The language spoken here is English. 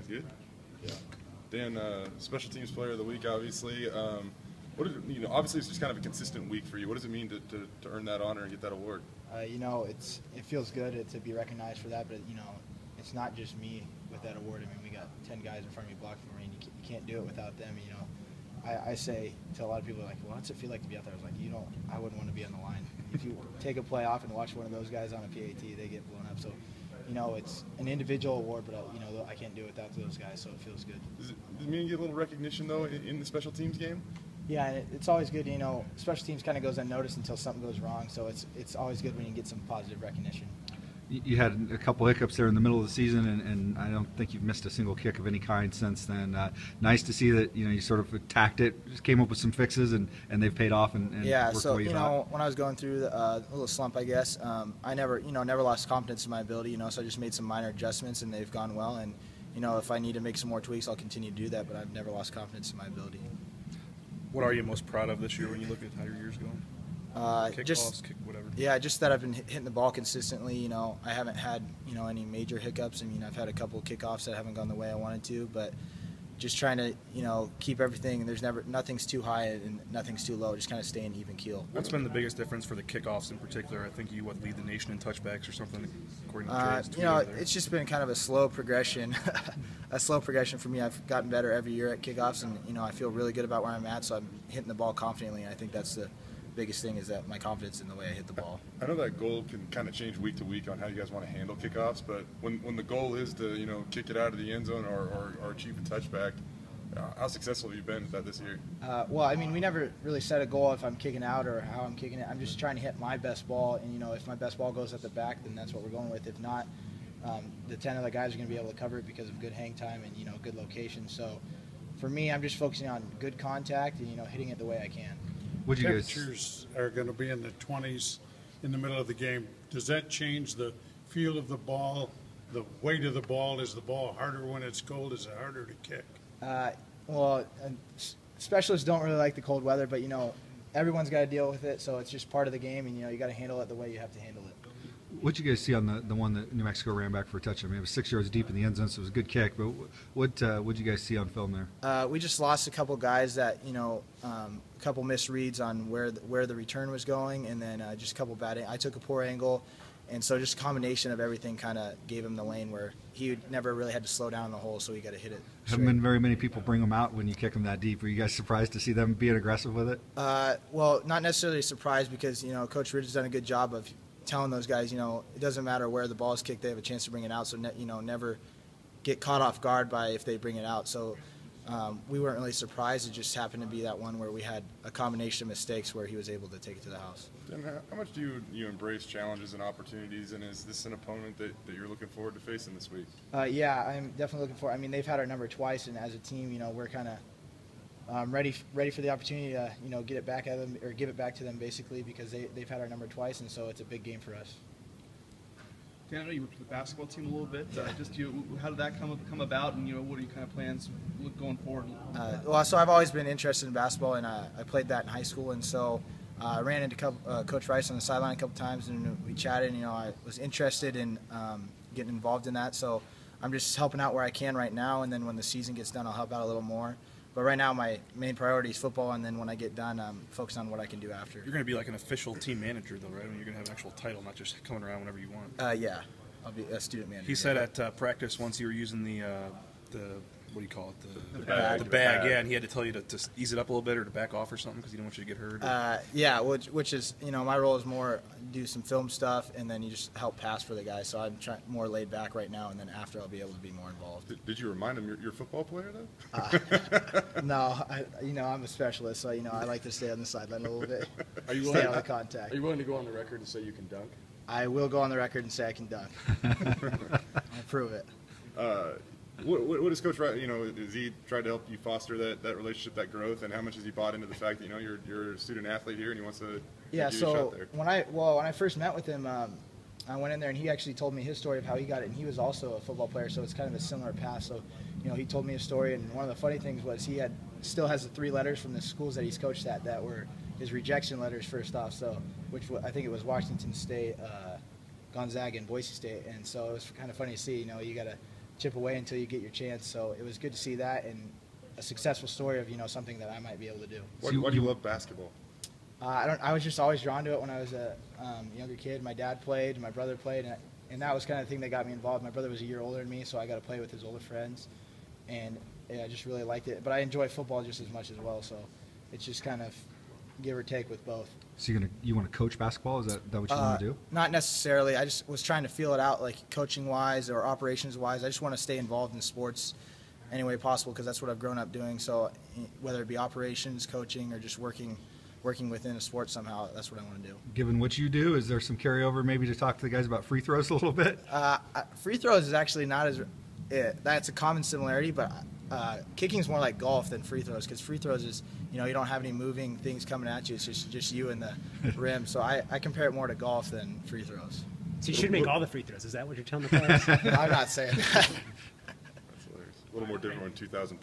Good. Yeah. Dan, special teams player of the week, obviously. Obviously it's just kind of a consistent week for you. What does it mean to earn that honor and get that award? It feels good to be recognized for that, but it's not just me with that award. I mean, we got 10 guys in front of me blocking for me, and you can't do it without them. I say to a lot of people, like, well, what's it feel like to be out there? I was like, I wouldn't want to be on the line. If you take a play off and watch one of those guys on a PAT, they get blown up. So, it's an individual award, but I can't do it without those guys, so it feels good. Does it mean you get a little recognition though in the special teams game? Yeah, and it's always good. Special teams kind of goes unnoticed until something goes wrong, so it's always good when you get some positive recognition. You had a couple hiccups there in the middle of the season, and I don't think you've missed a single kick of any kind since then. Nice to see that you sort of attacked it, just came up with some fixes, and they've paid off. And yeah, worked so the way you thought. when I was going through a little slump, I guess I never lost confidence in my ability. So I just made some minor adjustments, and they've gone well. And if I need to make some more tweaks, I'll continue to do that. But I've never lost confidence in my ability. What are you most proud of this year when you look at how your year's going? Kick whatever. Yeah, just that I've been hitting the ball consistently. I haven't had any major hiccups. I mean, I've had a couple of kickoffs that haven't gone the way I wanted to, but just trying to keep everything. Nothing's too high and nothing's too low. Just kind of staying even keel. What's been the biggest difference for the kickoffs in particular? I think you lead the nation in touchbacks or something, according to Trey's it's just been kind of a slow progression. A slow progression for me. I've gotten better every year at kickoffs, and I feel really good about where I'm at. So I'm hitting the ball confidently, and I think that's the biggest thing, is that my confidence in the way I hit the ball. I know that goal can kind of change week to week on how you guys want to handle kickoffs, but when the goal is to kick it out of the end zone or achieve a touchback, how successful have you been at that this year? Well, I mean, we never really set a goal if I'm kicking out or how I'm kicking it. I'm just trying to hit my best ball, and if my best ball goes at the back, then that's what we're going with. If not, the 10 other guys are going to be able to cover it because of good hang time and good location. So for me, I'm just focusing on good contact and hitting it the way I can. Temperatures are going to be in the 20s in the middle of the game. Does that change the feel of the ball, the weight of the ball? Is the ball harder when it's cold? Is it harder to kick? Well, specialists don't really like the cold weather, but everyone's got to deal with it. So it's just part of the game, and you got to handle it the way you have to handle it. What'd you guys see on the one that New Mexico ran back for a touchdown? I mean, it was 6 yards deep in the end zone, so it was a good kick. But what'd you guys see on film there? We just lost a couple guys that a couple misreads on where the return was going, and then just a couple bad. I took a poor angle, and so just a combination of everything kind of gave him the lane where he never really had to slow down in the hole, so he got to hit it. Haven't been very many people bring them out when you kick them that deep. Were you guys surprised to see them being aggressive with it? Well, not necessarily surprised, because Coach Ridge has done a good job of telling those guys, it doesn't matter where the ball is kicked, they have a chance to bring it out. So never get caught off guard by if they bring it out. So we weren't really surprised. It just happened to be that one where we had a combination of mistakes where he was able to take it to the house. And how much do you embrace challenges and opportunities, and is this an opponent that you're looking forward to facing this week? Yeah, I'm definitely looking forward. I mean, they've had our number twice, and as a team, we're kind of ready for the opportunity to get it back at them, or give it back to them, basically, because they've had our number twice, and so it's a big game for us. Dan, I know you worked with the basketball team a little bit. How did that come about, and what are your kind of plans going forward? Well, so I've always been interested in basketball, and I played that in high school, and so I ran into Coach Rice on the sideline a couple times, and we chatted. And, I was interested in getting involved in that, so I'm just helping out where I can right now, and then when the season gets done, I'll help out a little more. But right now, my main priority is football, and then when I get done, I'm focused on what I can do after. You're going to be like an official team manager, though, right? I mean, you're going to have an actual title, not just coming around whenever you want. Yeah, I'll be a student manager. He said at practice once you were using the what do you call it? The bag. The bag, yeah, and he had to tell you to ease it up a little bit or to back off or something because he didn't want you to get hurt. Yeah, which is, my role is more do some film stuff, and then you just help pass for the guys. So I'm more laid back right now, and then after I'll be able to be more involved. Did you remind him you're a football player, though? No, I'm a specialist, so I like to stay on the sideline a little bit. Are you stay on the contact? Are you willing to go on the record and say you can dunk? I will go on the record and say I can dunk. I'll prove it. What is Coach Wright? Has he tried to help you foster that relationship, that growth, and how much has he bought into the fact that you're a student athlete here and he wants to give you a shot there? when I first met with him, I went in there and he actually told me his story of how he got it, and he was also a football player, so it's kind of a similar path. So he told me a story, and one of the funny things was he still has the 3 letters from the schools that he's coached at that were his rejection letters first off. So which I think it was Washington State, Gonzaga, and Boise State, and so it was kind of funny to see. You got to chip away until you get your chance. So it was good to see that and a successful story of, you know, something that I might be able to do. Why do you love basketball? I was just always drawn to it when I was a younger kid. My dad played, my brother played, and that was kind of the thing that got me involved. My brother was a year older than me, so I got to play with his older friends, and I just really liked it. But I enjoy football just as much as well, so it's just kind of give or take with both. So you want to coach basketball? Is that what you want to do? Not necessarily. I just was trying to feel it out, like coaching-wise or operations-wise. I just want to stay involved in sports any way possible because that's what I've grown up doing. So whether it be operations, coaching, or just working within a sport somehow, that's what I want to do. Given what you do, is there some carryover maybe to talk to the guys about free throws a little bit? Free throws is actually not as that's a common similarity, but kicking is more like golf than free throws because free throws is, you know, you don't have any moving things coming at you. It's just you and the rim. So I compare it more to golf than free throws. So you should make all the free throws. Is that what you're telling the players? I'm not saying that. That's hilarious. A little more different when 2000